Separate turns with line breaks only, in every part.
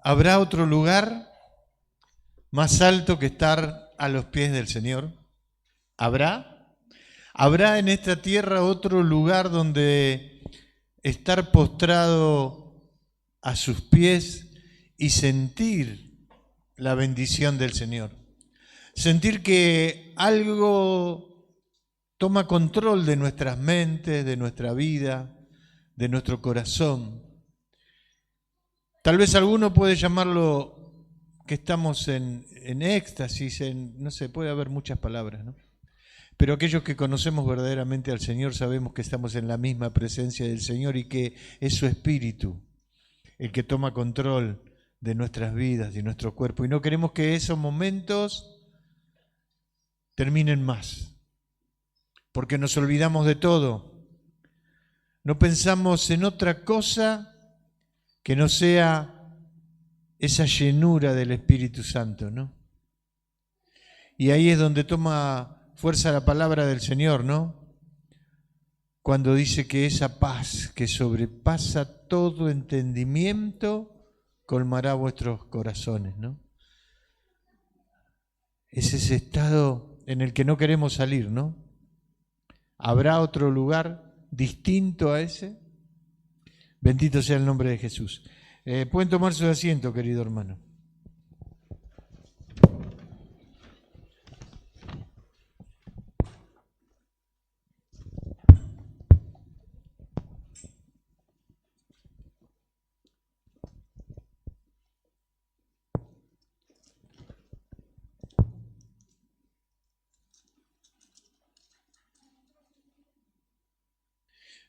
¿Habrá otro lugar más alto que estar a los pies del Señor? ¿Habrá? ¿Habrá en esta tierra otro lugar donde estar postrado a sus pies y sentir la bendición del Señor? Sentir que algo toma control de nuestras mentes, de nuestra vida, de nuestro corazón. Tal vez alguno puede llamarlo que estamos en éxtasis, no sé, puede haber muchas palabras, ¿no? Pero aquellos que conocemos verdaderamente al Señor sabemos que estamos en la misma presencia del Señor y que es su Espíritu el que toma control de nuestras vidas, de nuestro cuerpo. Y no queremos que esos momentos terminen más, porque nos olvidamos de todo. No pensamos en otra cosa que no sea esa llenura del Espíritu Santo, ¿no? Y ahí es donde toma fuerza la palabra del Señor, ¿no? Cuando dice que esa paz que sobrepasa todo entendimiento colmará vuestros corazones, ¿no? Es ese estado en el que no queremos salir, ¿no? ¿Habrá otro lugar distinto a ese? Bendito sea el nombre de Jesús. Pueden tomar su asiento, querido hermano.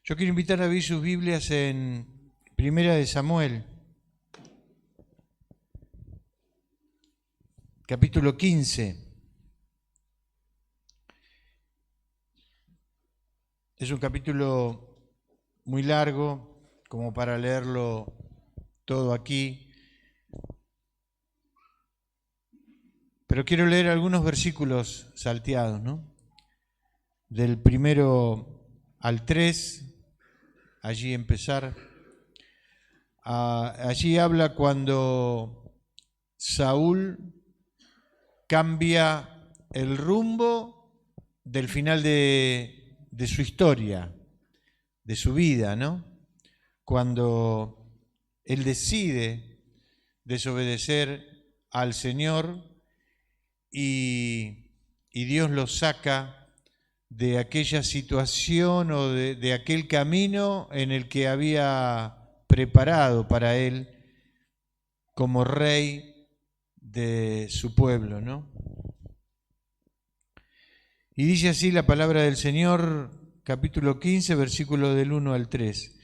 Yo quiero invitar a abrir sus Biblias en Primera de Samuel, capítulo 15. Es un capítulo muy largo, como para leerlo todo aquí. Pero quiero leer algunos versículos salteados, ¿no? Del 1 al 3, allí empezar. Allí habla cuando Saúl cambia el rumbo del final de su historia, de su vida, ¿no? Cuando él decide desobedecer al Señor y Dios lo saca de aquella situación o de aquel camino en el que había preparado para él como rey de su pueblo, ¿no? Y dice así la palabra del Señor, capítulo 15, versículo del 1 al 3.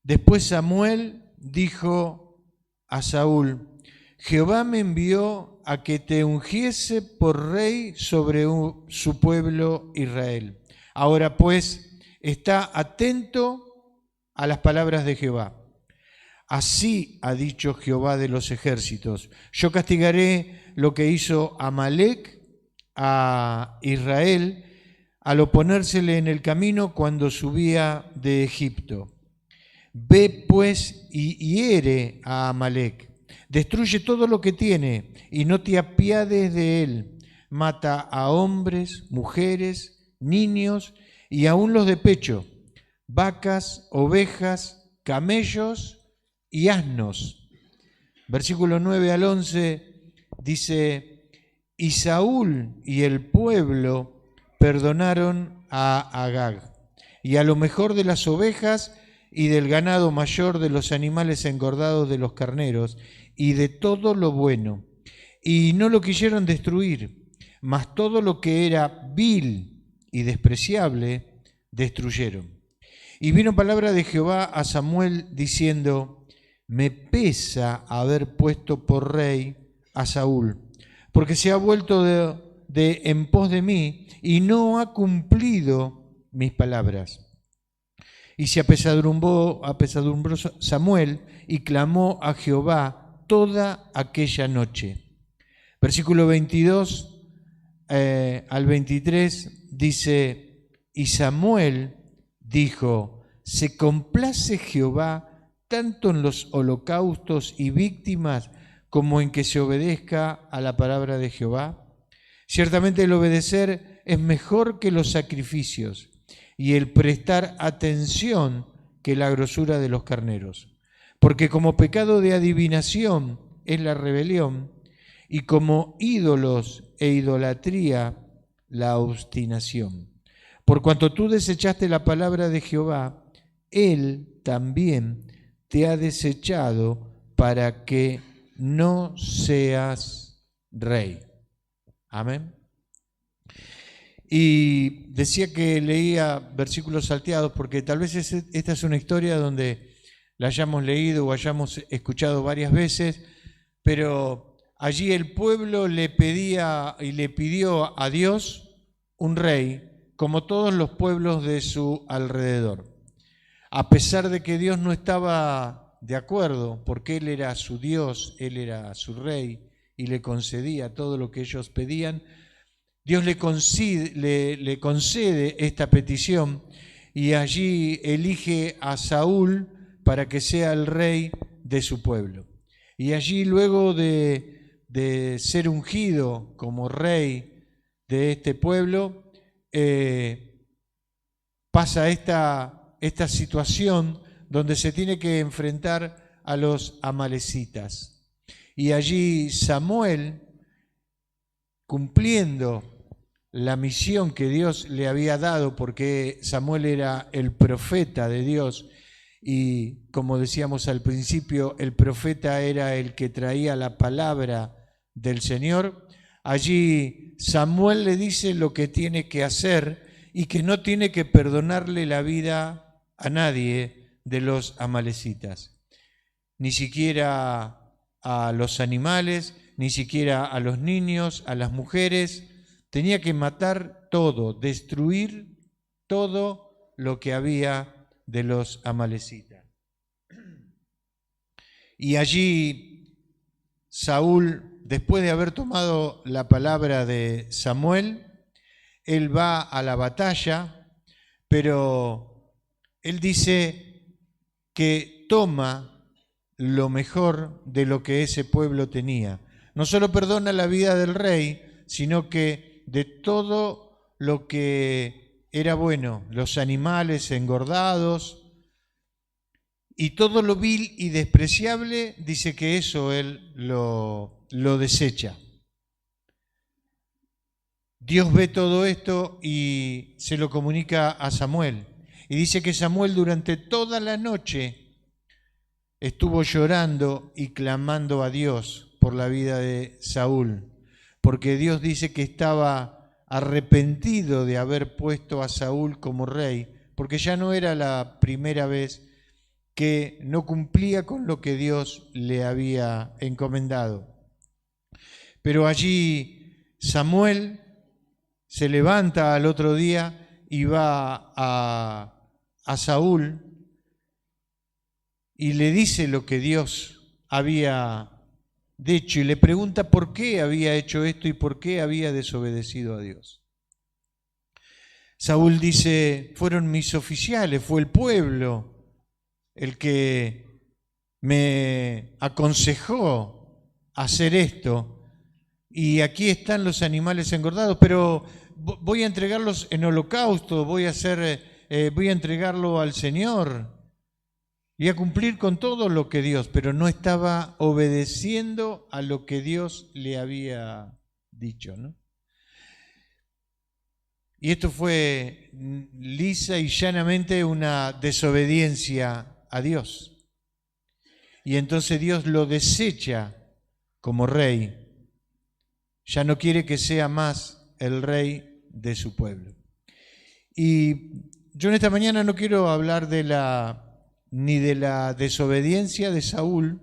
Después Samuel dijo a Saúl: Jehová me envió a que te ungiese por rey sobre su pueblo Israel. Ahora pues, está atento a las palabras de Jehová. Así ha dicho Jehová de los ejércitos: yo castigaré lo que hizo Amalec a Israel al oponérsele en el camino cuando subía de Egipto. Ve pues y hiere a Amalec, destruye todo lo que tiene y no te apiades de él. Mata a hombres, mujeres, niños y aun los de pecho, vacas, ovejas, camellos y asnos. Versículo 9 al 11 dice: y Saúl y el pueblo perdonaron a Agag, y a lo mejor de las ovejas y del ganado mayor, de los animales engordados, de los carneros, y de todo lo bueno. Y no lo quisieron destruir, mas todo lo que era vil y despreciable destruyeron. Y vino palabra de Jehová a Samuel diciendo: me pesa haber puesto por rey a Saúl, porque se ha vuelto de en pos de mí y no ha cumplido mis palabras. Y se apesadumbró Samuel y clamó a Jehová toda aquella noche. Versículo 22 al 23 dice: y Samuel dijo: se complace Jehová tanto en los holocaustos y víctimas como en que se obedezca a la palabra de Jehová? Ciertamente el obedecer es mejor que los sacrificios, y el prestar atención que la grosura de los carneros. Porque como pecado de adivinación es la rebelión, y como ídolos e idolatría la obstinación. Por cuanto tú desechaste la palabra de Jehová, Él también te ha desechado para que no seas rey. Amén. Y decía que leía versículos salteados porque tal vez esta es una historia donde la hayamos leído o hayamos escuchado varias veces, pero allí el pueblo le pedía y le pidió a Dios un rey, como todos los pueblos de su alrededor. A pesar de que Dios no estaba de acuerdo, porque Él era su Dios, Él era su rey y le concedía todo lo que ellos pedían, Dios le concede esta petición y allí elige a Saúl para que sea el rey de su pueblo. Y allí luego de ser ungido como rey de este pueblo, pasa esta situación donde se tiene que enfrentar a los amalecitas. Y allí Samuel, cumpliendo la misión que Dios le había dado, porque Samuel era el profeta de Dios, y como decíamos al principio, el profeta era el que traía la palabra del Señor, allí Samuel le dice lo que tiene que hacer y que no tiene que perdonarle la vida a nadie de los amalecitas, ni siquiera a los animales, ni siquiera a los niños, a las mujeres. Tenía que matar todo, destruir todo lo que había de los amalecitas. Y allí Saúl, después de haber tomado la palabra de Samuel, él va a la batalla, pero él dice que toma lo mejor de lo que ese pueblo tenía. No solo perdona la vida del rey, sino que de todo lo que era bueno, los animales engordados y todo lo vil y despreciable, dice que eso él lo desecha. Dios ve todo esto y se lo comunica a Samuel. Y dice que Samuel durante toda la noche estuvo llorando y clamando a Dios por la vida de Saúl, porque Dios dice que estaba arrepentido de haber puesto a Saúl como rey, porque ya no era la primera vez que no cumplía con lo que Dios le había encomendado. Pero allí Samuel se levanta al otro día y va a Saúl y le dice lo que Dios había dicho y le pregunta por qué había hecho esto y por qué había desobedecido a Dios. Saúl dice, fueron mis oficiales, fue el pueblo el que me aconsejó hacer esto. Y aquí están los animales engordados, pero voy a entregarlos en holocausto, voy a entregarlo al Señor y a cumplir con todo lo que Dios, pero no estaba obedeciendo a lo que Dios le había dicho, ¿no? Y esto fue lisa y llanamente una desobediencia a Dios. Y entonces Dios lo desecha como rey. Ya no quiere que sea más el rey de su pueblo. Y yo en esta mañana no quiero hablar ni de la desobediencia de Saúl,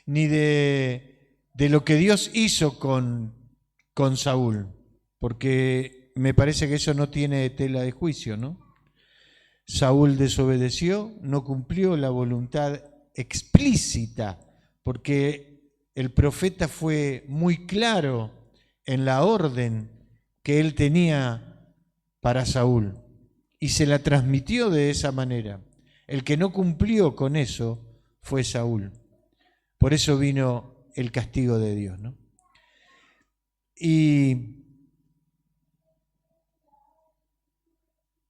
ni de lo que Dios hizo con Saúl, porque me parece que eso no tiene tela de juicio, ¿no? Saúl desobedeció, no cumplió la voluntad explícita, porque el profeta fue muy claro en la orden que él tenía para Saúl y se la transmitió de esa manera. El que no cumplió con eso fue Saúl. Por eso vino el castigo de Dios, ¿no? Y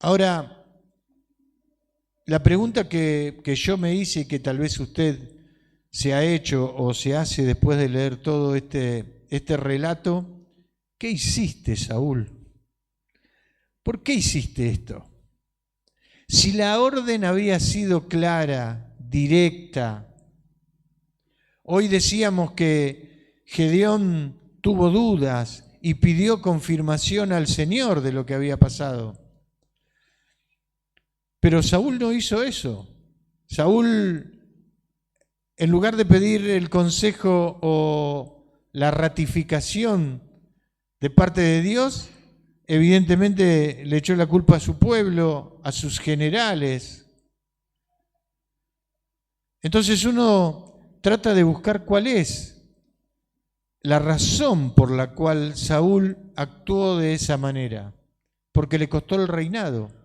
ahora, la pregunta que yo me hice y que tal vez usted se ha hecho o se hace después de leer todo este relato, ¿qué hiciste, Saúl? ¿Por qué hiciste esto? Si la orden había sido clara, directa, hoy decíamos que Gedeón tuvo dudas y pidió confirmación al Señor de lo que había pasado. Pero Saúl no hizo eso. Saúl, en lugar de pedir el consejo o la ratificación de parte de Dios, evidentemente le echó la culpa a su pueblo, a sus generales. Entonces uno trata de buscar cuál es la razón por la cual Saúl actuó de esa manera, porque le costó el reinado.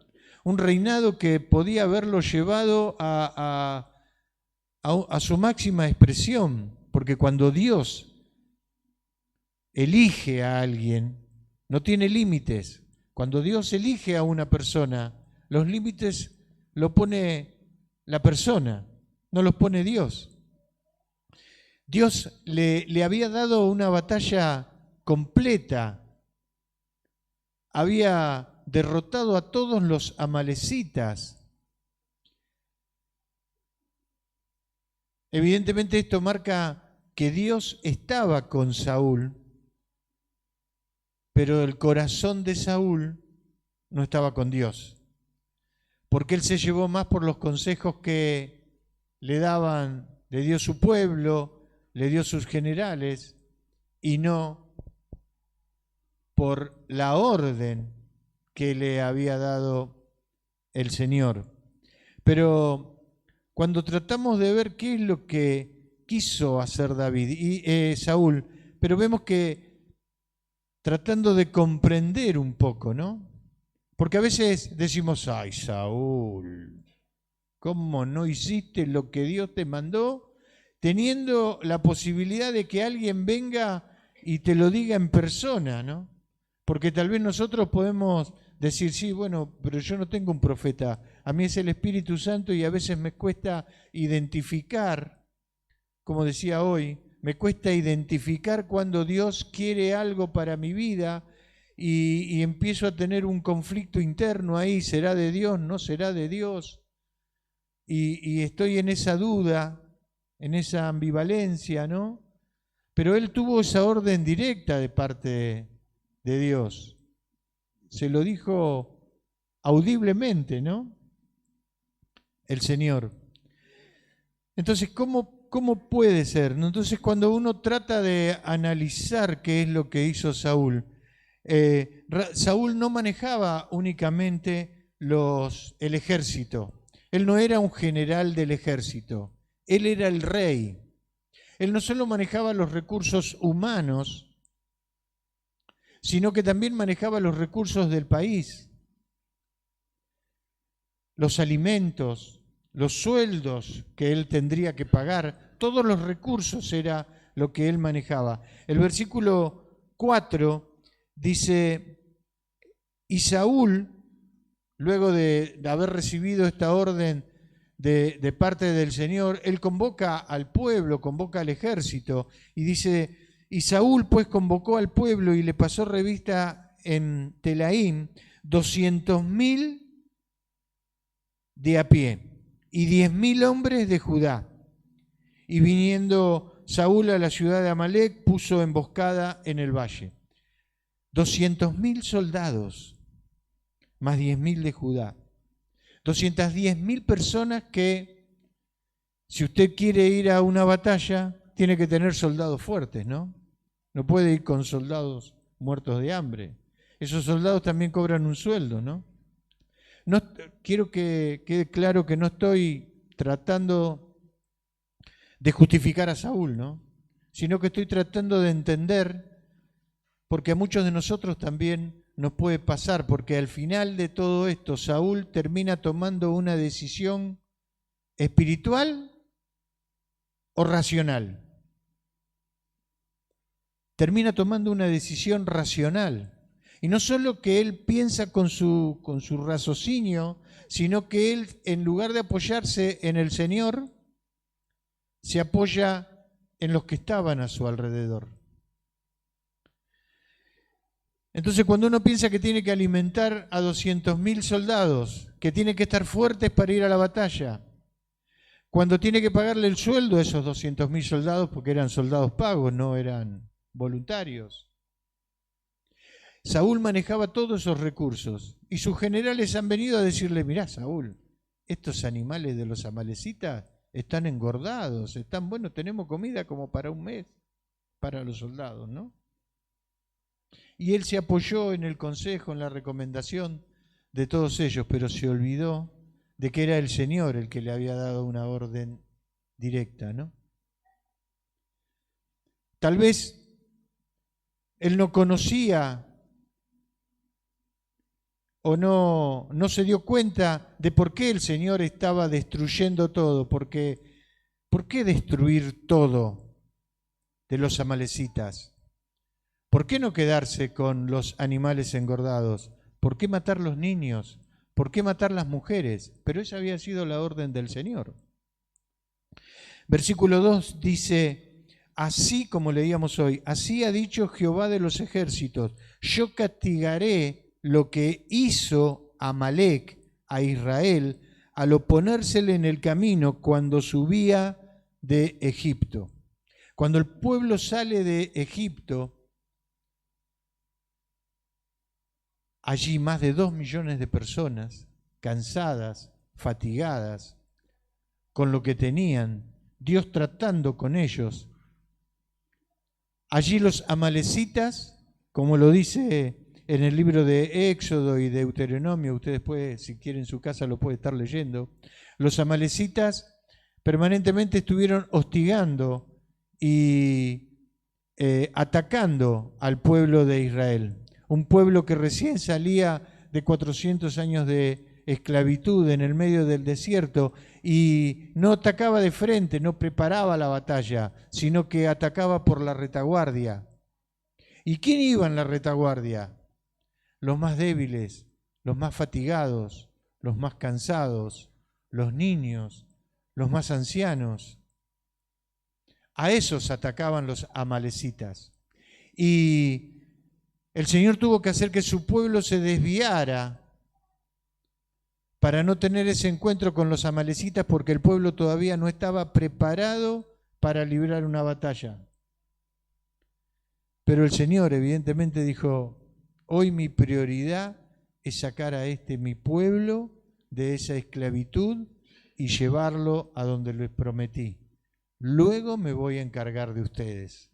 Un reinado que podía haberlo llevado a su máxima expresión, porque cuando Dios elige a alguien, no tiene límites. Cuando Dios elige a una persona, los límites los pone la persona, no los pone Dios. Dios le había dado una batalla completa, había derrotado a todos los amalecitas. Evidentemente esto marca que Dios estaba con Saúl, pero el corazón de Saúl no estaba con Dios, porque él se llevó más por los consejos que le dio su pueblo, le dio sus generales, y no por la orden que le había dado el Señor. Pero cuando tratamos de ver qué es lo que quiso hacer David y Saúl, pero vemos que tratando de comprender un poco, ¿no? Porque a veces decimos, ay, Saúl, ¿cómo no hiciste lo que Dios te mandó? Teniendo la posibilidad de que alguien venga y te lo diga en persona, ¿no? Porque tal vez nosotros podemos decir, sí, bueno, pero yo no tengo un profeta, a mí es el Espíritu Santo y a veces me cuesta identificar, como decía hoy, me cuesta identificar cuando Dios quiere algo para mi vida y empiezo a tener un conflicto interno ahí, ¿será de Dios? ¿No será de Dios? Y estoy en esa duda, en esa ambivalencia, ¿no? Pero él tuvo esa orden directa de parte de Dios. Se lo dijo audiblemente, ¿no? El Señor. Entonces, ¿cómo puede ser? Entonces, cuando uno trata de analizar qué es lo que hizo Saúl, Saúl no manejaba únicamente el ejército. Él no era un general del ejército. Él era el rey. Él no solo manejaba los recursos humanos, sino que también manejaba los recursos del país, los alimentos, los sueldos que él tendría que pagar, todos los recursos era lo que él manejaba. El versículo 4 dice, y Saúl, luego de haber recibido esta orden de parte del Señor, él convoca al pueblo, convoca al ejército, y dice, y Saúl pues convocó al pueblo y le pasó revista en Telaim 200.000 de a pie y 10.000 hombres de Judá. Y viniendo Saúl a la ciudad de Amalec, puso emboscada en el valle. 200.000 soldados, más 10.000 de Judá. 210.000 personas que, si usted quiere ir a una batalla, tiene que tener soldados fuertes, ¿no? No puede ir con soldados muertos de hambre. Esos soldados también cobran un sueldo, ¿no? No, quiero que quede claro que no estoy tratando de justificar a Saúl, ¿no? Sino que estoy tratando de entender, porque a muchos de nosotros también nos puede pasar, porque al final de todo esto Saúl termina tomando una decisión espiritual o racional. termina tomando una decisión racional. Y no solo que él piensa con su raciocinio, sino que él, en lugar de apoyarse en el Señor, se apoya en los que estaban a su alrededor. Entonces, cuando uno piensa que tiene que alimentar a 200.000 soldados, que tiene que estar fuertes para ir a la batalla, cuando tiene que pagarle el sueldo a esos 200.000 soldados, porque eran soldados pagos, no eran voluntarios. Saúl manejaba todos esos recursos y sus generales han venido a decirle: mirá, Saúl, estos animales de los amalecitas están engordados, están buenos, tenemos comida como para un mes para los soldados, ¿no? Y él se apoyó en el consejo, en la recomendación de todos ellos, pero se olvidó de que era el Señor el que le había dado una orden directa, ¿no? Tal vez él no conocía o no se dio cuenta de por qué el Señor estaba destruyendo todo. Porque, ¿por qué destruir todo de los amalecitas? ¿Por qué no quedarse con los animales engordados? ¿Por qué matar los niños? ¿Por qué matar las mujeres? Pero esa había sido la orden del Señor. Versículo 2 dice: así como leíamos hoy, así ha dicho Jehová de los ejércitos, yo castigaré lo que hizo Amalec a Israel al oponérsele en el camino cuando subía de Egipto. Cuando el pueblo sale de Egipto, allí más de 2 millones de personas, cansadas, fatigadas, con lo que tenían, Dios tratando con ellos. Allí los amalecitas, como lo dice en el libro de Éxodo y Deuteronomio, ustedes pueden, si quieren en su casa lo pueden estar leyendo, los amalecitas permanentemente estuvieron hostigando y atacando al pueblo de Israel. Un pueblo que recién salía de 400 años de esclavitud en el medio del desierto y no atacaba de frente, no preparaba la batalla, sino que atacaba por la retaguardia. ¿Y quién iba en la retaguardia? Los más débiles, los más fatigados, los más cansados, los niños, los más ancianos. A esos atacaban los amalecitas. Y el Señor tuvo que hacer que su pueblo se desviara para no tener ese encuentro con los amalecitas, porque el pueblo todavía no estaba preparado para librar una batalla. Pero el Señor evidentemente dijo: hoy mi prioridad es sacar a mi pueblo de esa esclavitud y llevarlo a donde les prometí. Luego me voy a encargar de ustedes.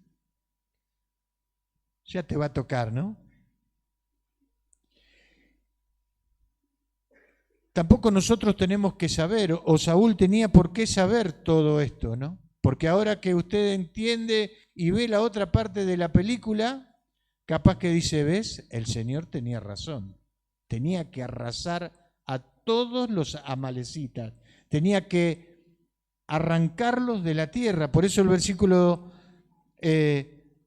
Ya te va a tocar, ¿no? Tampoco nosotros tenemos que saber, o Saúl tenía por qué saber todo esto, ¿no? Porque ahora que usted entiende y ve la otra parte de la película, capaz que dice: ¿ves? El Señor tenía razón. Tenía que arrasar a todos los amalecitas. Tenía que arrancarlos de la tierra. Por eso el versículo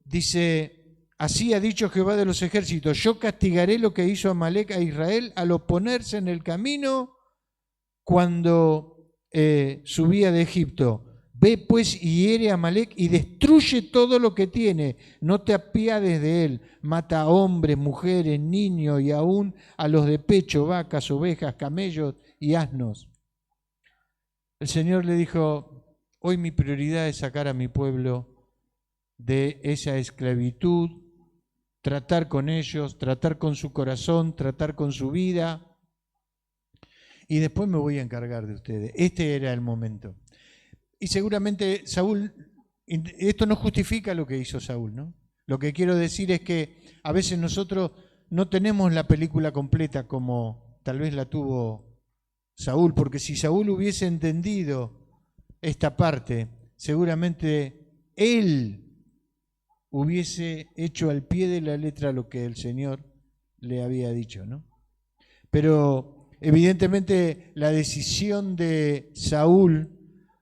dice: así ha dicho Jehová de los ejércitos, yo castigaré lo que hizo Amalec a Israel al oponerse en el camino cuando subía de Egipto. Ve pues y hiere a Amalec y destruye todo lo que tiene, no te apiades de él, mata a hombres, mujeres, niños y aún a los de pecho, vacas, ovejas, camellos y asnos. El Señor le dijo: hoy mi prioridad es sacar a mi pueblo de esa esclavitud, tratar con ellos, tratar con su corazón, tratar con su vida, y después me voy a encargar de ustedes. Este era el momento. Y seguramente Saúl, esto no justifica lo que hizo Saúl, ¿no? Lo que quiero decir es que a veces nosotros no tenemos la película completa como tal vez la tuvo Saúl, porque si Saúl hubiese entendido esta parte, seguramente él hubiese hecho al pie de la letra lo que el Señor le había dicho, ¿no? Pero evidentemente la decisión de Saúl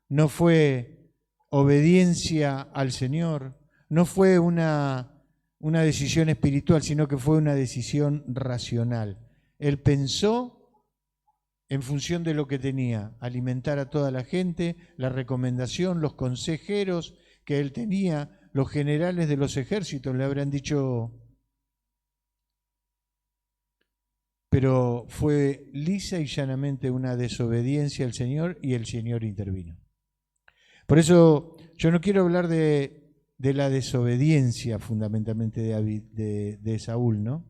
no fue obediencia al Señor, no fue una una decisión espiritual, sino que fue una decisión racional. Él pensó en función de lo que tenía, alimentar a toda la gente, la recomendación, los consejeros que él tenía, los generales de los ejércitos le habrán dicho, pero fue lisa y llanamente una desobediencia al Señor y el Señor intervino. Por eso yo no quiero hablar de la desobediencia fundamentalmente de Saúl, ¿no?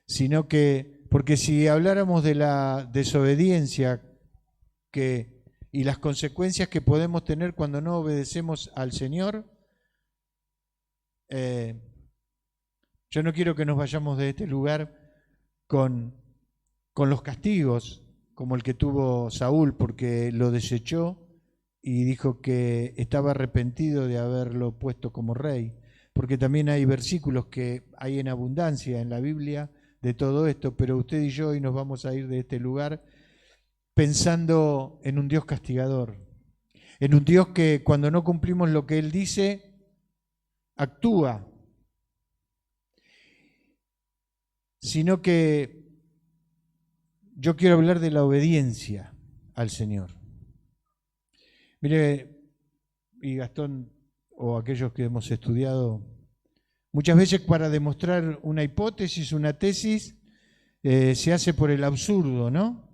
Sino que, porque si habláramos de la desobediencia y las consecuencias que podemos tener cuando no obedecemos al Señor, yo no quiero que nos vayamos de este lugar con los castigos, como el que tuvo Saúl, porque lo desechó y dijo que estaba arrepentido de haberlo puesto como rey, porque también hay versículos que hay en abundancia en la Biblia de todo esto, pero usted y yo hoy nos vamos a ir de este lugar pensando en un Dios castigador, en un Dios que cuando no cumplimos lo que Él dice, actúa, sino que yo quiero hablar de la obediencia al Señor. Mire, y Gastón, o aquellos que hemos estudiado, muchas veces para demostrar una hipótesis, una tesis, se hace por el absurdo, ¿no?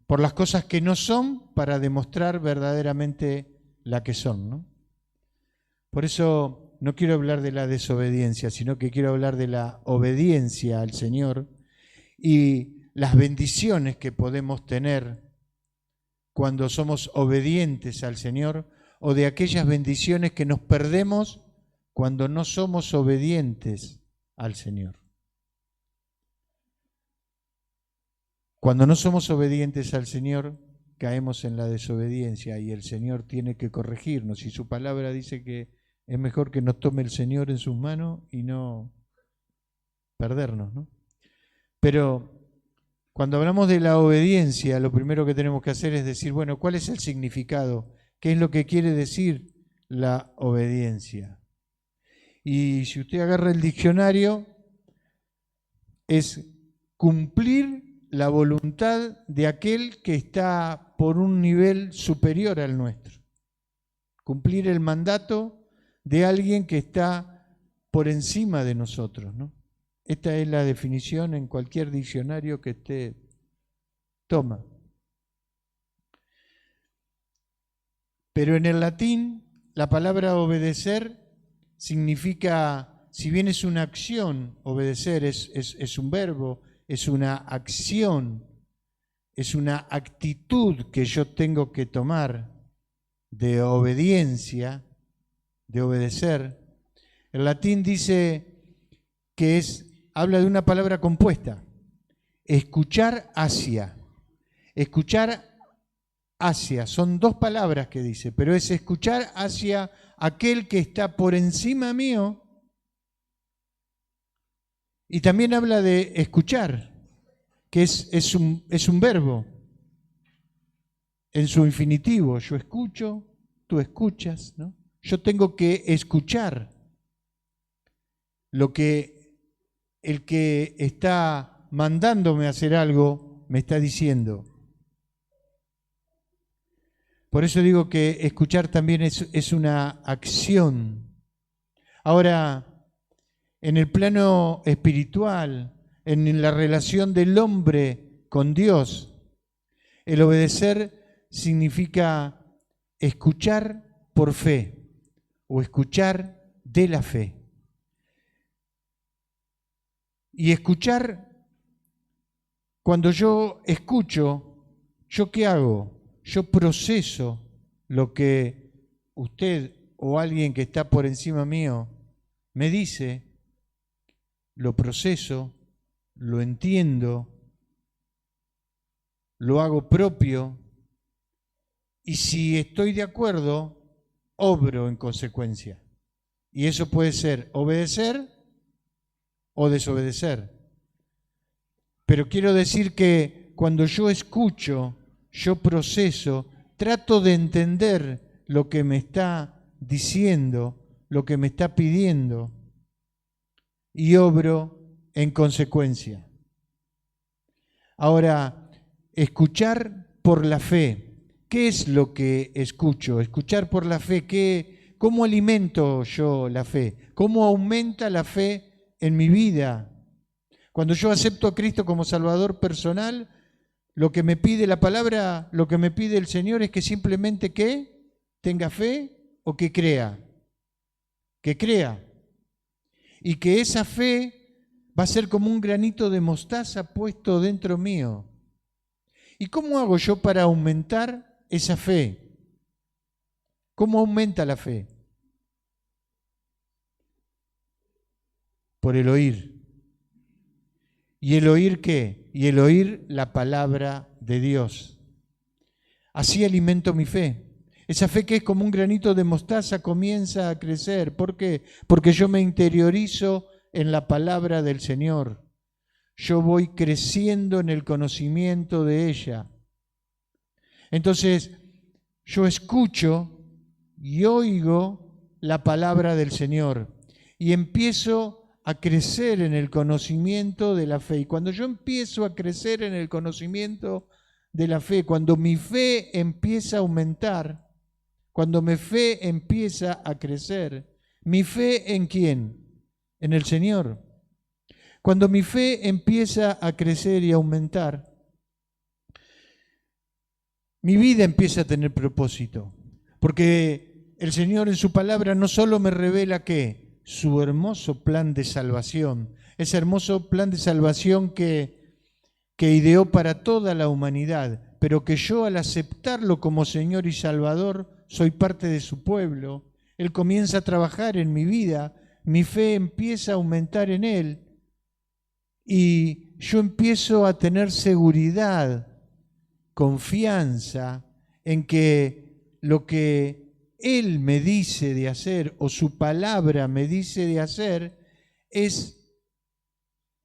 Por las cosas que no son para demostrar verdaderamente la que son, ¿no? Por eso no quiero hablar de la desobediencia, sino que quiero hablar de la obediencia al Señor y las bendiciones que podemos tener cuando somos obedientes al Señor, o de aquellas bendiciones que nos perdemos cuando no somos obedientes al Señor. Cuando no somos obedientes al Señor, caemos en la desobediencia y el Señor tiene que corregirnos. Y su palabra dice que es mejor que nos tome el Señor en sus manos y no perdernos, ¿no? Pero cuando hablamos de la obediencia, lo primero que tenemos que hacer es decir, bueno, ¿cuál es el significado? ¿Qué es lo que quiere decir la obediencia? Y si usted agarra el diccionario, es cumplir la voluntad de aquel que está por un nivel superior al nuestro. Cumplir el mandato de alguien que está por encima de nosotros, ¿no? Esta es la definición en cualquier diccionario que usted toma. Pero en el latín, la palabra obedecer significa, si bien es una acción, obedecer es un verbo, es una acción, es una actitud que yo tengo que tomar de obediencia, de obedecer. El latín dice que habla de una palabra compuesta, escuchar hacia. Escuchar hacia, son dos palabras que dice, pero es escuchar hacia aquel que está por encima mío. Y también habla de escuchar, que es un verbo en su infinitivo. Yo escucho, tú escuchas, ¿no? Yo tengo que escuchar lo que el que está mandándome a hacer algo me está diciendo. Por eso digo que escuchar también es una acción. Ahora, en el plano espiritual, en la relación del hombre con Dios, el obedecer significa escuchar por fe o escuchar de la fe. Y escuchar, cuando yo escucho, ¿yo qué hago? Yo proceso lo que usted o alguien que está por encima mío me dice, lo proceso, lo entiendo, lo hago propio y si estoy de acuerdo, obro en consecuencia. Y eso puede ser obedecer o desobedecer. Pero quiero decir que cuando yo escucho, yo proceso, trato de entender lo que me está diciendo, lo que me está pidiendo y obro en consecuencia. Ahora, escuchar por la fe. ¿Qué es lo que escucho? Escuchar por la fe. ¿Cómo alimento yo la fe? ¿Cómo aumenta la fe en mi vida? Cuando yo acepto a Cristo como Salvador personal, lo que me pide la palabra, lo que me pide el Señor es que simplemente que tenga fe o que crea. Que crea. Y que esa fe va a ser como un granito de mostaza puesto dentro mío. ¿Y cómo hago yo para aumentar esa fe? ¿Cómo aumenta la fe? Por el oír. ¿Y el oír qué? Y el oír la palabra de Dios. Así alimento mi fe. Esa fe que es como un granito de mostaza comienza a crecer. ¿Por qué? Porque yo me interiorizo en la palabra del Señor. Yo voy creciendo en el conocimiento de ella. Entonces, yo escucho y oigo la palabra del Señor y empiezo a crecer en el conocimiento de la fe. Y cuando yo empiezo a crecer en el conocimiento de la fe, cuando mi fe empieza a aumentar, cuando mi fe empieza a crecer, ¿mi fe en quién? En el Señor. Cuando mi fe empieza a crecer y aumentar, mi vida empieza a tener propósito, porque el Señor en su palabra no solo me revela que su hermoso plan de salvación, ese hermoso plan de salvación que ideó para toda la humanidad, pero que yo al aceptarlo como Señor y Salvador soy parte de su pueblo. Él comienza a trabajar en mi vida, mi fe empieza a aumentar en Él y yo empiezo a tener seguridad, confianza en que lo que Él me dice de hacer o su palabra me dice de hacer es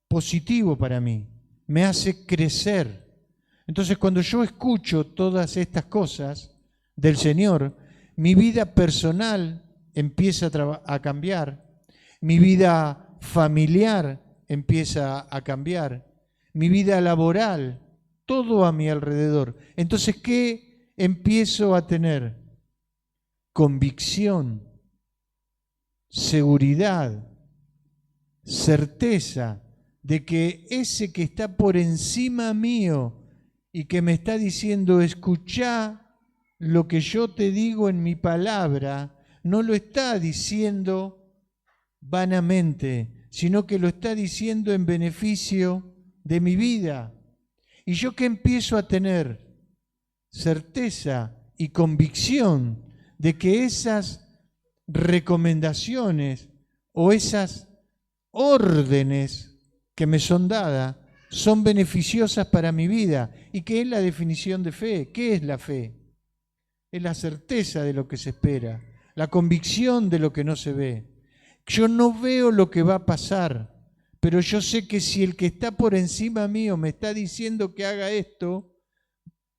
positivo para mí, me hace crecer. Entonces, cuando yo escucho todas estas cosas del Señor, mi vida personal empieza a cambiar, mi vida familiar empieza a cambiar, mi vida laboral, todo a mi alrededor. Entonces, ¿qué empiezo a tener? Convicción, seguridad, certeza de que ese que está por encima mío y que me está diciendo, escuchá lo que yo te digo en mi palabra, no lo está diciendo vanamente, sino que lo está diciendo en beneficio de mi vida. Y yo que empiezo a tener certeza y convicción de que esas recomendaciones o esas órdenes que me son dadas son beneficiosas para mi vida. ¿Y qué es la definición de fe? ¿Qué es la fe? Es la certeza de lo que se espera, la convicción de lo que no se ve. Yo no veo lo que va a pasar, pero yo sé que si el que está por encima mío me está diciendo que haga esto,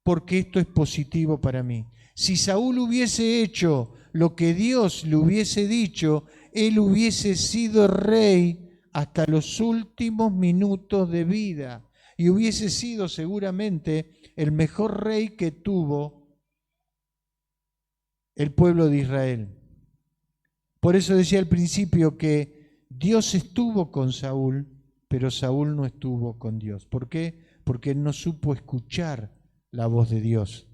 porque esto es positivo para mí. Si Saúl hubiese hecho lo que Dios le hubiese dicho, él hubiese sido rey hasta los últimos minutos de vida y hubiese sido seguramente el mejor rey que tuvo el pueblo de Israel. Por eso decía al principio que Dios estuvo con Saúl, pero Saúl no estuvo con Dios. ¿Por qué? Porque él no supo escuchar la voz de Dios,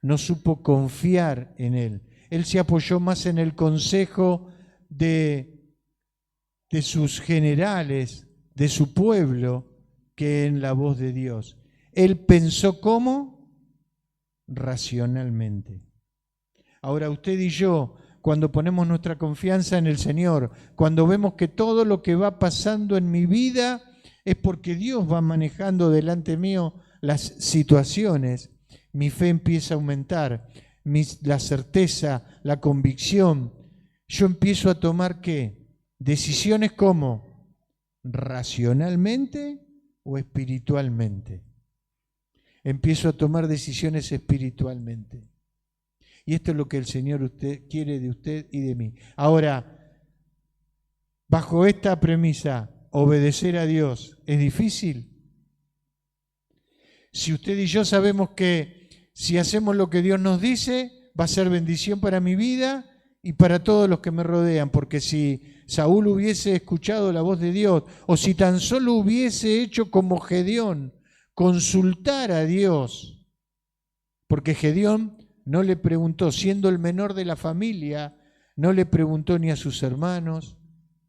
no supo confiar en Él. Él se apoyó más en el consejo de sus generales, de su pueblo, que en la voz de Dios. Él pensó ¿cómo? Racionalmente. Ahora usted y yo, cuando ponemos nuestra confianza en el Señor, cuando vemos que todo lo que va pasando en mi vida es porque Dios va manejando delante mío las situaciones, mi fe empieza a aumentar, la certeza, la convicción. Yo empiezo a tomar ¿qué? Decisiones ¿cómo? ¿Racionalmente o espiritualmente? Empiezo a tomar decisiones espiritualmente. Y esto es lo que el Señor quiere de usted y de mí. Ahora, bajo esta premisa, obedecer a Dios, ¿es difícil? Si usted y yo sabemos que si hacemos lo que Dios nos dice, va a ser bendición para mi vida y para todos los que me rodean, porque si Saúl hubiese escuchado la voz de Dios, o si tan solo hubiese hecho como Gedeón, consultar a Dios, porque Gedeón no le preguntó, siendo el menor de la familia, no le preguntó ni a sus hermanos,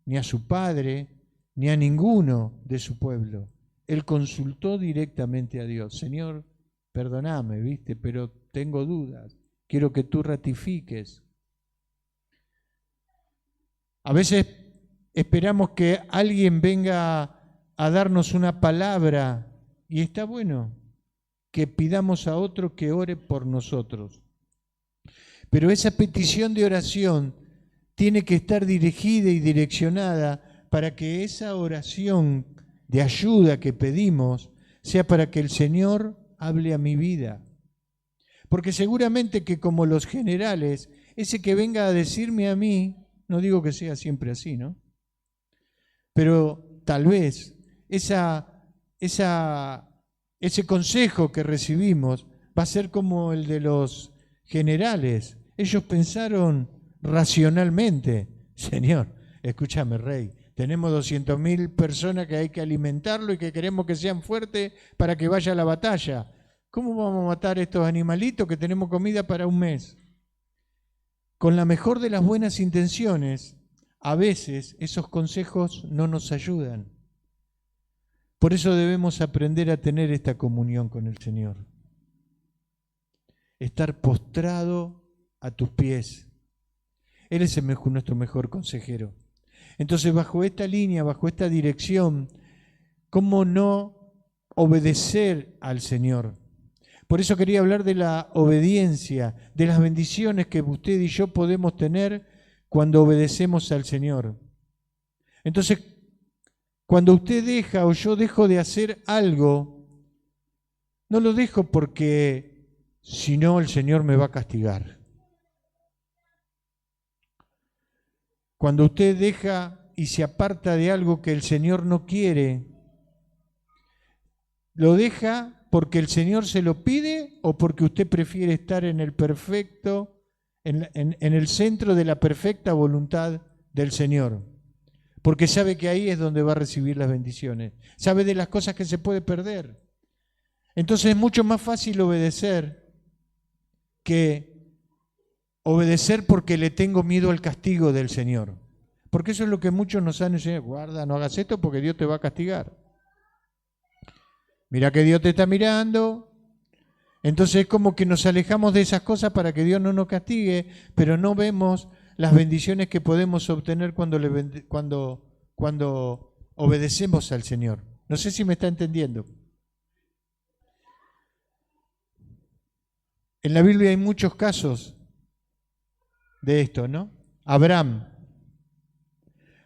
ni a su padre, ni a ninguno de su pueblo. Él consultó directamente a Dios. Señor, perdóname, ¿viste? Pero tengo dudas. Quiero que tú ratifiques. A veces esperamos que alguien venga a darnos una palabra y está bueno que pidamos a otro que ore por nosotros. Pero esa petición de oración tiene que estar dirigida y direccionada para que esa oración de ayuda que pedimos sea para que el Señor hable a mi vida. Porque seguramente que como los generales, ese que venga a decirme a mí, no digo que sea siempre así, ¿no? Pero tal vez ese consejo que recibimos va a ser como el de los generales. Ellos pensaron racionalmente, Señor, escúchame, rey, tenemos 200.000 personas que hay que alimentarlo y que queremos que sean fuertes para que vaya a la batalla. ¿Cómo vamos a matar a estos animalitos que tenemos comida para un mes? Con la mejor de las buenas intenciones, a veces esos consejos no nos ayudan. Por eso debemos aprender a tener esta comunión con el Señor. Estar postrado a tus pies. Él es nuestro mejor consejero. Entonces, bajo esta línea, bajo esta dirección, ¿cómo no obedecer al Señor? Por eso quería hablar de la obediencia, de las bendiciones que usted y yo podemos tener cuando obedecemos al Señor. Entonces, cuando usted deja o yo dejo de hacer algo, no lo dejo porque si no el Señor me va a castigar. Cuando usted deja y se aparta de algo que el Señor no quiere, ¿lo deja porque el Señor se lo pide o porque usted prefiere estar en el perfecto, en el centro de la perfecta voluntad del Señor? Porque sabe que ahí es donde va a recibir las bendiciones. Sabe de las cosas que se puede perder. Entonces es mucho más fácil obedecer que obedecer porque le tengo miedo al castigo del Señor. Porque eso es lo que muchos nos han enseñado. Guarda, no hagas esto porque Dios te va a castigar. Mira que Dios te está mirando. Entonces es como que nos alejamos de esas cosas para que Dios no nos castigue, pero no vemos las bendiciones que podemos obtener cuando obedecemos al Señor. No sé si me está entendiendo. En la Biblia hay muchos casos de esto, ¿no? Abraham.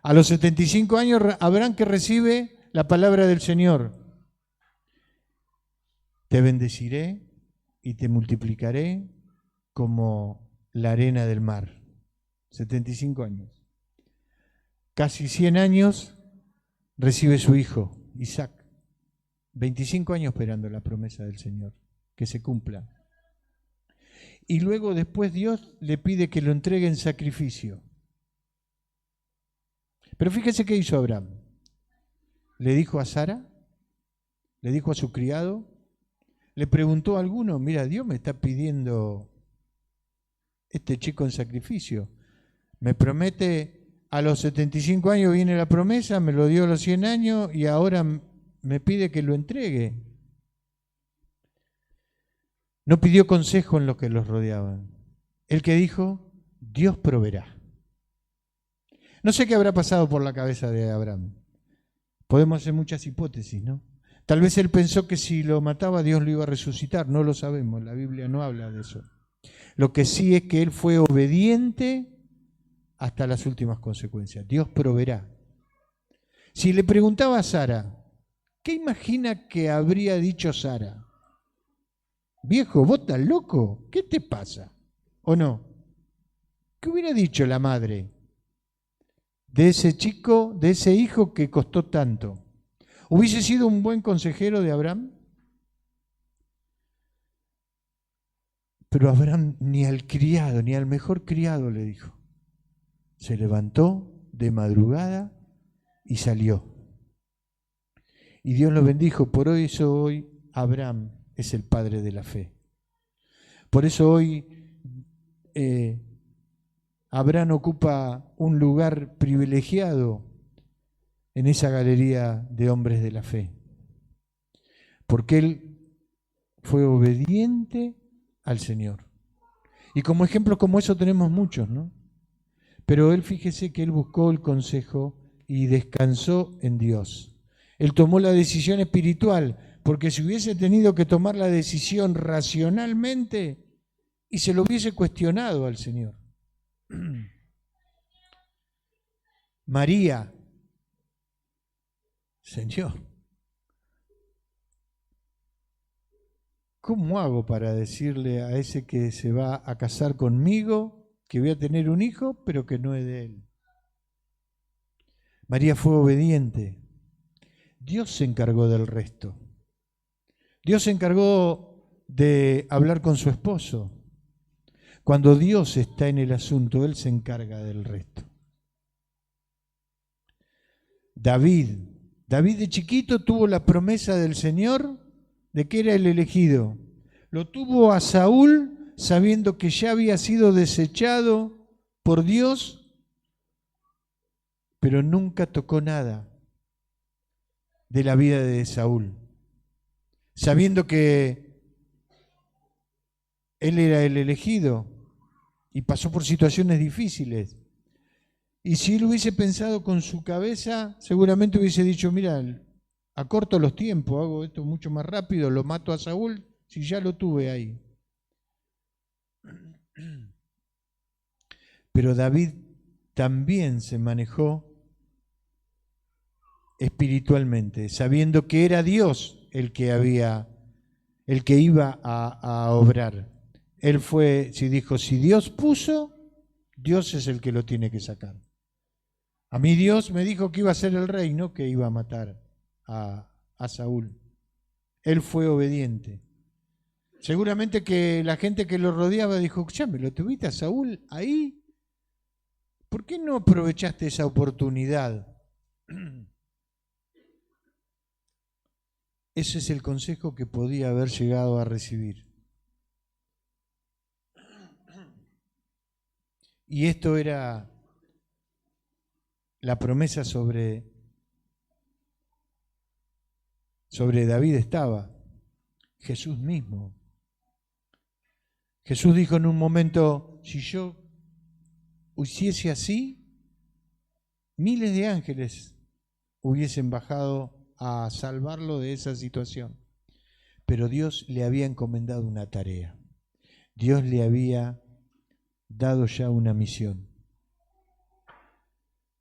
A los 75 años, Abraham que recibe la palabra del Señor. Te bendeciré y te multiplicaré como la arena del mar. 75 años. Casi 100 años recibe su hijo, Isaac. 25 años esperando la promesa del Señor, que se cumpla. Y luego después Dios le pide que lo entregue en sacrificio. Pero fíjese qué hizo Abraham. Le dijo a Sara, le dijo a su criado, le preguntó a alguno, mira, Dios me está pidiendo este chico en sacrificio. Me promete, a los 75 años viene la promesa, me lo dio a los 100 años y ahora me pide que lo entregue. No pidió consejo en los que los rodeaban. El que dijo, Dios proveerá. No sé qué habrá pasado por la cabeza de Abraham. Podemos hacer muchas hipótesis, ¿no? Tal vez él pensó que si lo mataba Dios lo iba a resucitar. No lo sabemos, la Biblia no habla de eso. Lo que sí es que él fue obediente hasta las últimas consecuencias. Dios proveerá. Si le preguntaba a Sara, ¿qué imagina que habría dicho Sara? Viejo, ¿vos estás loco? ¿Qué te pasa? ¿O no? ¿Qué hubiera dicho la madre? de ese chico, de ese hijo que costó tanto. ¿Hubiese sido un buen consejero de Abraham? Pero Abraham ni al criado, ni al mejor criado le dijo. Se levantó de madrugada y salió. Y Dios lo bendijo. Por eso hoy Abraham es el padre de la fe. Por eso hoy Abraham ocupa un lugar privilegiado en esa galería de hombres de la fe. Porque él fue obediente al Señor. Y como ejemplos como eso tenemos muchos, ¿no? Pero él, fíjese que él buscó el consejo y descansó en Dios. Él tomó la decisión espiritual, porque si hubiese tenido que tomar la decisión racionalmente y se lo hubiese cuestionado al Señor. María, Señor, ¿cómo hago para decirle a ese que se va a casar conmigo que voy a tener un hijo, pero que no es de él? María fue obediente. Dios se encargó del resto. Dios se encargó de hablar con su esposo. Cuando Dios está en el asunto, Él se encarga del resto. David de chiquito tuvo la promesa del Señor de que era el elegido. Lo tuvo a Saúl sabiendo que ya había sido desechado por Dios, pero nunca tocó nada de la vida de Saúl, sabiendo que él era el elegido y pasó por situaciones difíciles. Y si él hubiese pensado con su cabeza, seguramente hubiese dicho, mira, acorto los tiempos, hago esto mucho más rápido, lo mato a Saúl si ya lo tuve ahí. Pero David también se manejó espiritualmente, sabiendo que era Dios el que iba a obrar. Él dijo, si Dios puso, Dios es el que lo tiene que sacar. A mí Dios me dijo que iba a ser el rey, no que iba a matar a Saúl. Él fue obediente. Seguramente que la gente que lo rodeaba dijo, escúchame, ¿lo tuviste a Saúl ahí? ¿Por qué no aprovechaste esa oportunidad? Ese es el consejo que podía haber llegado a recibir. Y esto era la promesa sobre David estaba, Jesús mismo. Jesús dijo en un momento, si yo hiciese así, miles de ángeles hubiesen bajado a salvarlo de esa situación. Pero Dios le había encomendado una tarea. Dios le había dado ya una misión.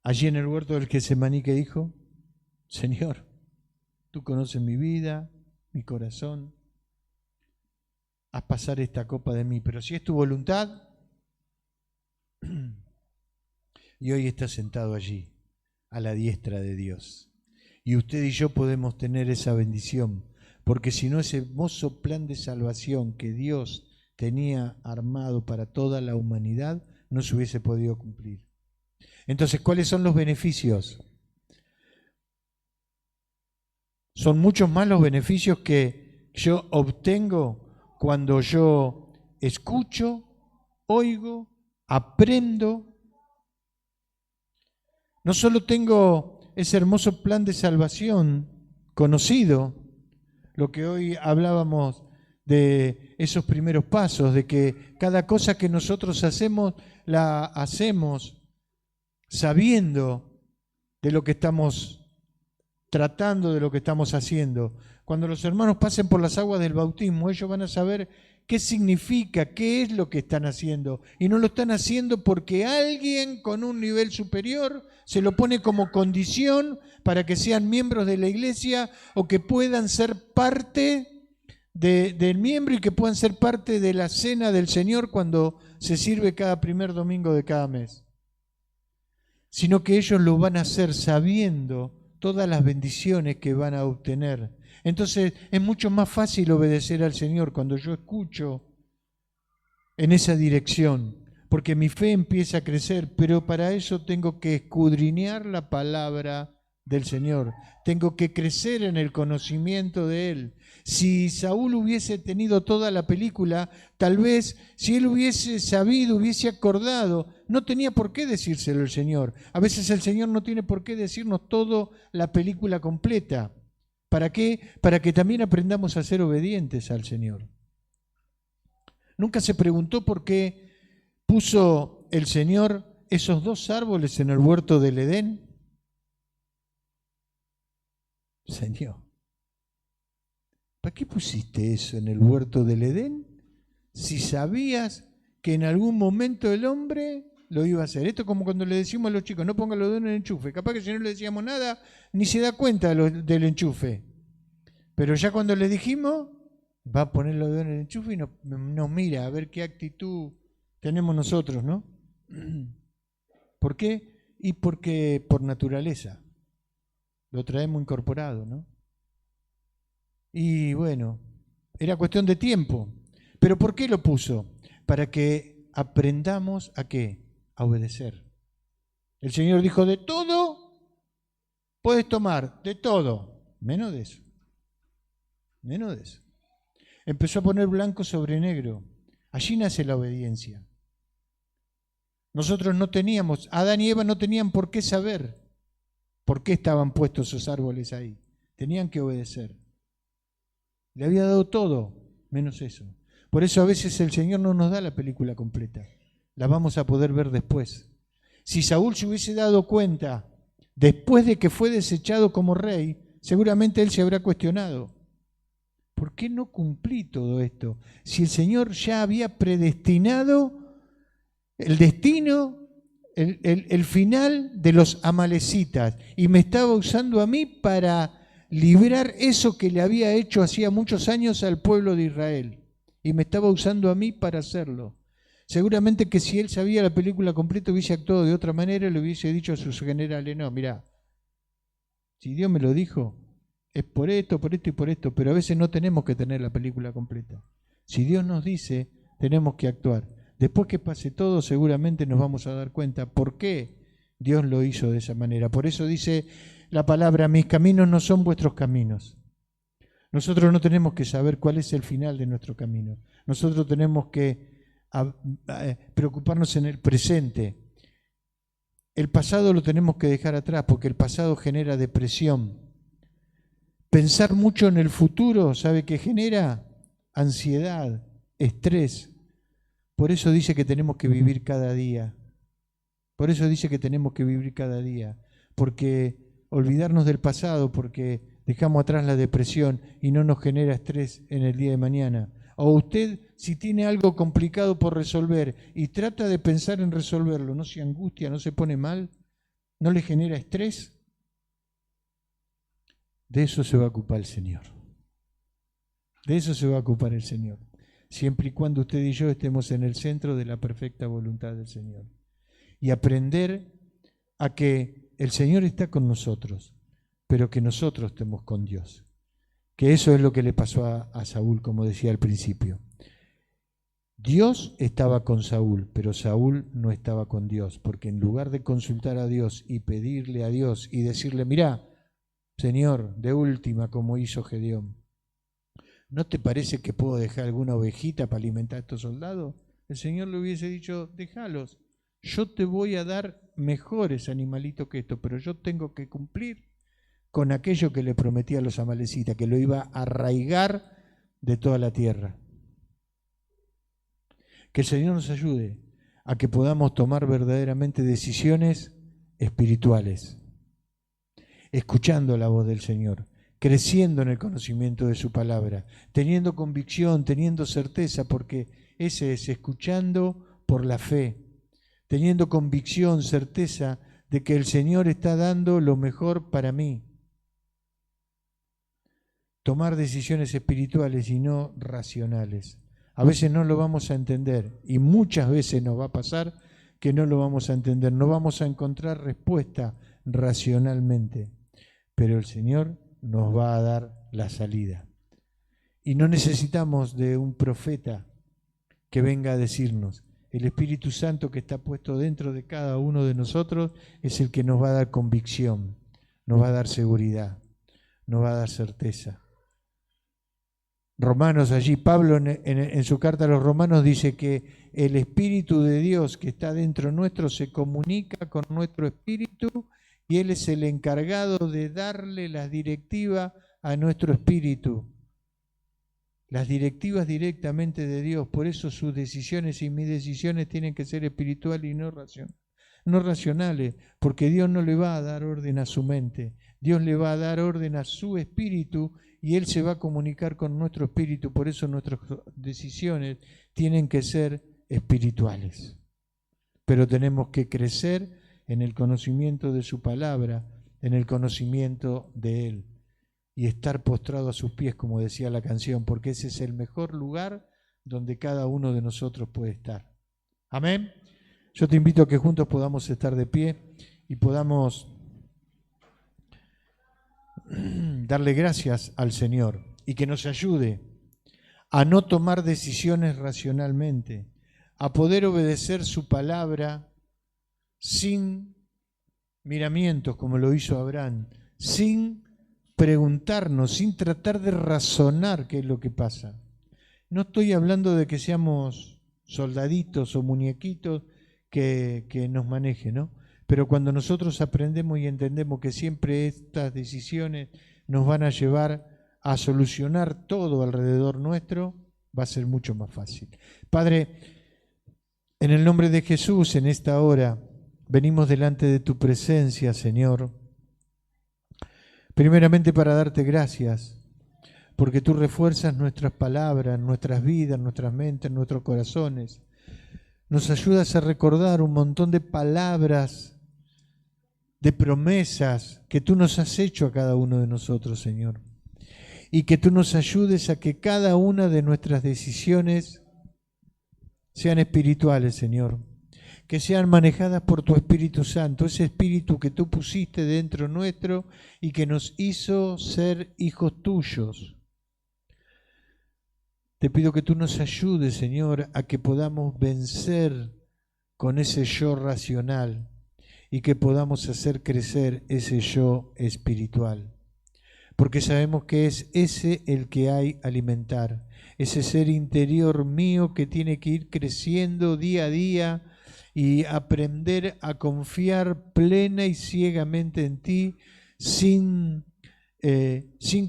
Allí en el huerto del Getsemaní, que dijo, Señor, tú conoces mi vida, mi corazón, haz pasar esta copa de mí, pero si es tu voluntad, y hoy está sentado allí, a la diestra de Dios. Y usted y yo podemos tener esa bendición, porque si no, ese hermoso plan de salvación que Dios tenía armado para toda la humanidad, no se hubiese podido cumplir. Entonces, ¿cuáles son los beneficios? Son muchos más los beneficios que yo obtengo cuando yo escucho, oigo, aprendo. No solo tengo ese hermoso plan de salvación conocido, lo que hoy hablábamos de esos primeros pasos, de que cada cosa que nosotros hacemos, la hacemos sabiendo de lo que estamos tratando, de lo que estamos haciendo. Cuando los hermanos pasen por las aguas del bautismo, ellos van a saber qué significa, qué es lo que están haciendo. Y no lo están haciendo porque alguien con un nivel superior se lo pone como condición para que sean miembros de la iglesia o que puedan ser parte del miembro y que puedan ser parte de la cena del Señor cuando se sirve cada primer domingo de cada mes. sino que ellos lo van a hacer sabiendo todas las bendiciones que van a obtener. Entonces es mucho más fácil obedecer al Señor cuando yo escucho en esa dirección, porque mi fe empieza a crecer, pero para eso tengo que escudriñar la palabra del Señor, tengo que crecer en el conocimiento de Él. Si Saúl hubiese tenido toda la película, tal vez si él hubiese sabido, hubiese acordado, no tenía por qué decírselo el Señor. A veces el Señor no tiene por qué decirnos toda la película completa. ¿Para qué? Para que también aprendamos a ser obedientes al Señor. ¿Nunca se preguntó por qué puso el Señor esos 2 árboles en el huerto del Edén? Señor, ¿para qué pusiste eso en el huerto del Edén si sabías que en algún momento el hombre lo iba a hacer? Esto es como cuando le decimos a los chicos, no pongan los dedos en el enchufe. Capaz que si no le decíamos nada, ni se da cuenta del enchufe. Pero ya cuando le dijimos, va a poner los dedos en el enchufe y nos mira a ver qué actitud tenemos nosotros, ¿no? ¿Por qué? Y porque por naturaleza lo traemos incorporado, ¿no? Y bueno, era cuestión de tiempo. ¿Pero por qué lo puso? Para que aprendamos a qué, a obedecer. El Señor dijo, de todo puedes tomar, de todo, menos de eso, menos de eso. Empezó a poner blanco sobre negro. Allí nace la obediencia. Nosotros no teníamos, Adán y Eva no tenían por qué saber por qué estaban puestos esos árboles ahí. Tenían que obedecer. Le había dado todo, menos eso. Por eso a veces el Señor no nos da la película completa. La vamos a poder ver después. Si Saúl se hubiese dado cuenta, después de que fue desechado como rey, seguramente él se habrá cuestionado. ¿Por qué no cumplí todo esto? Si el Señor ya había predestinado el destino, el final de los amalecitas, y me estaba usando a mí para librar eso que le había hecho hacía muchos años al pueblo de Israel, y me estaba usando a mí para hacerlo. Seguramente que si él sabía la película completa hubiese actuado de otra manera, le hubiese dicho a sus generales, no, mirá, si Dios me lo dijo, es por esto y por esto, pero a veces no tenemos que tener la película completa. Si Dios nos dice, tenemos que actuar. Después que pase todo, seguramente nos vamos a dar cuenta por qué Dios lo hizo de esa manera. Por eso dice la palabra, mis caminos no son vuestros caminos. Nosotros no tenemos que saber cuál es el final de nuestro camino. Nosotros tenemos que preocuparnos en el presente. El pasado lo tenemos que dejar atrás porque el pasado genera depresión. Pensar mucho en el futuro, ¿sabe qué genera? Ansiedad, estrés. Por eso dice que tenemos que vivir cada día. Por eso dice que tenemos que vivir cada día. Porque olvidarnos del pasado, porque dejamos atrás la depresión y no nos genera estrés en el día de mañana. O usted, si tiene algo complicado por resolver y trata de pensar en resolverlo, no se angustia, no se pone mal, no le genera estrés, de eso se va a ocupar el Señor. De eso se va a ocupar el Señor. Siempre y cuando usted y yo estemos en el centro de la perfecta voluntad del Señor. Y aprender a que el Señor está con nosotros, pero que nosotros estemos con Dios. Que eso es lo que le pasó a Saúl, como decía al principio. Dios estaba con Saúl, pero Saúl no estaba con Dios, porque en lugar de consultar a Dios y pedirle a Dios y decirle, mirá, Señor, de última, como hizo Gedeón, ¿no te parece que puedo dejar alguna ovejita para alimentar a estos soldados? El Señor le hubiese dicho, déjalos, yo te voy a dar mejores animalitos que esto, pero yo tengo que cumplir con aquello que le prometí a los amalecitas, que lo iba a arraigar de toda la tierra. Que el Señor nos ayude a que podamos tomar verdaderamente decisiones espirituales, escuchando la voz del Señor, creciendo en el conocimiento de su palabra, teniendo convicción, teniendo certeza, porque ese es escuchando por la fe, teniendo convicción, certeza de que el Señor está dando lo mejor para mí. Tomar decisiones espirituales y no racionales. A veces no lo vamos a entender y muchas veces nos va a pasar que no lo vamos a entender, no vamos a encontrar respuesta racionalmente, pero el Señor nos va a dar la salida. Y no necesitamos de un profeta que venga a decirnos. El Espíritu Santo que está puesto dentro de cada uno de nosotros es el que nos va a dar convicción, nos va a dar seguridad, nos va a dar certeza. Romanos, allí Pablo en su carta a los Romanos dice que el Espíritu de Dios que está dentro nuestro se comunica con nuestro espíritu y Él es el encargado de darle las directivas a nuestro espíritu. Las directivas directamente de Dios, por eso sus decisiones y mis decisiones tienen que ser espirituales y no racionales, porque Dios no le va a dar orden a su mente, Dios le va a dar orden a su espíritu y Él se va a comunicar con nuestro espíritu, por eso nuestras decisiones tienen que ser espirituales. Pero tenemos que crecer en el conocimiento de su palabra, en el conocimiento de Él. Y estar postrado a sus pies, como decía la canción, porque ese es el mejor lugar donde cada uno de nosotros puede estar. Amén. Yo te invito a que juntos podamos estar de pie y podamos darle gracias al Señor y que nos ayude a no tomar decisiones racionalmente, a poder obedecer su palabra sin miramientos, como lo hizo Abraham, sin preguntarnos, sin tratar de razonar qué es lo que pasa. No estoy hablando de que seamos soldaditos o muñequitos que nos manejen, ¿no? Pero cuando nosotros aprendemos y entendemos que siempre estas decisiones nos van a llevar a solucionar todo alrededor nuestro, va a ser mucho más fácil. Padre, en el nombre de Jesús, en esta hora, venimos delante de tu presencia, Señor, primeramente para darte gracias, porque tú refuerzas nuestras palabras, nuestras vidas, nuestras mentes, nuestros corazones. Nos ayudas a recordar un montón de palabras, de promesas que tú nos has hecho a cada uno de nosotros, Señor. Y que tú nos ayudes a que cada una de nuestras decisiones sean espirituales, Señor. Que sean manejadas por tu Espíritu Santo, ese Espíritu que tú pusiste dentro nuestro y que nos hizo ser hijos tuyos. Te pido que tú nos ayudes, Señor, a que podamos vencer con ese yo racional y que podamos hacer crecer ese yo espiritual. Porque sabemos que es ese el que hay alimentar, ese ser interior mío que tiene que ir creciendo día a día y aprender a confiar plena y ciegamente en ti, sin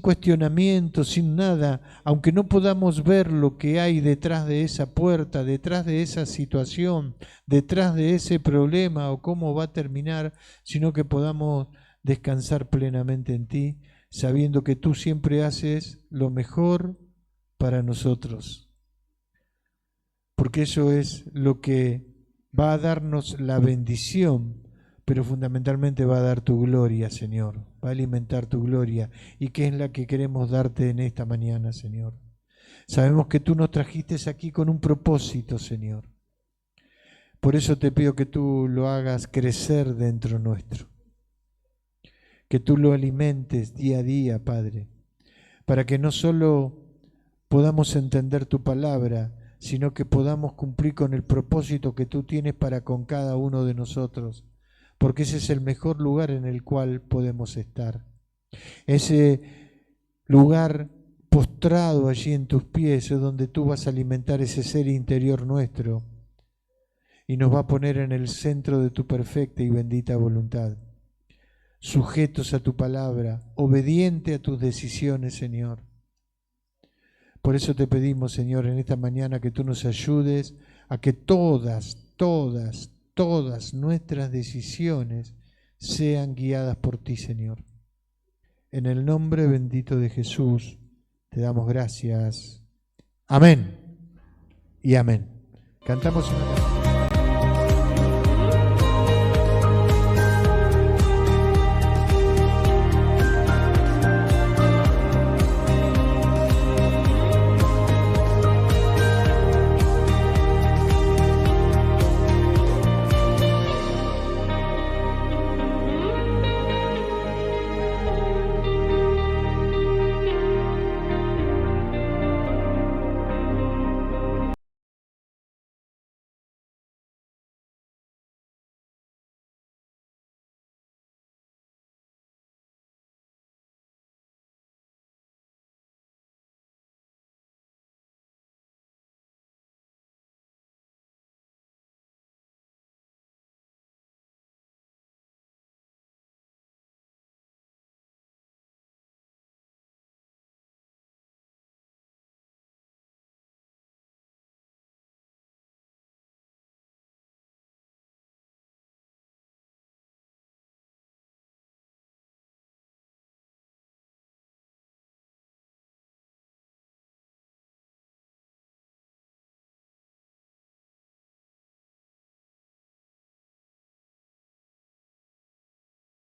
cuestionamiento, sin nada, aunque no podamos ver lo que hay detrás de esa puerta, detrás de esa situación, detrás de ese problema o cómo va a terminar, sino que podamos descansar plenamente en ti, sabiendo que tú siempre haces lo mejor para nosotros, porque eso es lo que va a darnos la bendición, pero fundamentalmente va a dar tu gloria, Señor, va a alimentar tu gloria, y que es la que queremos darte en esta mañana, Señor. Sabemos que tú nos trajiste aquí con un propósito, Señor. Por eso te pido que tú lo hagas crecer dentro nuestro, que tú lo alimentes día a día, Padre, para que no solo podamos entender tu palabra, sino que podamos cumplir con el propósito que tú tienes para con cada uno de nosotros, porque ese es el mejor lugar en el cual podemos estar. Ese lugar postrado allí en tus pies es donde tú vas a alimentar ese ser interior nuestro y nos va a poner en el centro de tu perfecta y bendita voluntad, sujetos a tu palabra, obediente a tus decisiones, Señor. Por eso te pedimos, Señor, en esta mañana que tú nos ayudes a que todas nuestras decisiones sean guiadas por ti, Señor. En el nombre bendito de Jesús te damos gracias. Amén y amén. Cantamos una canción.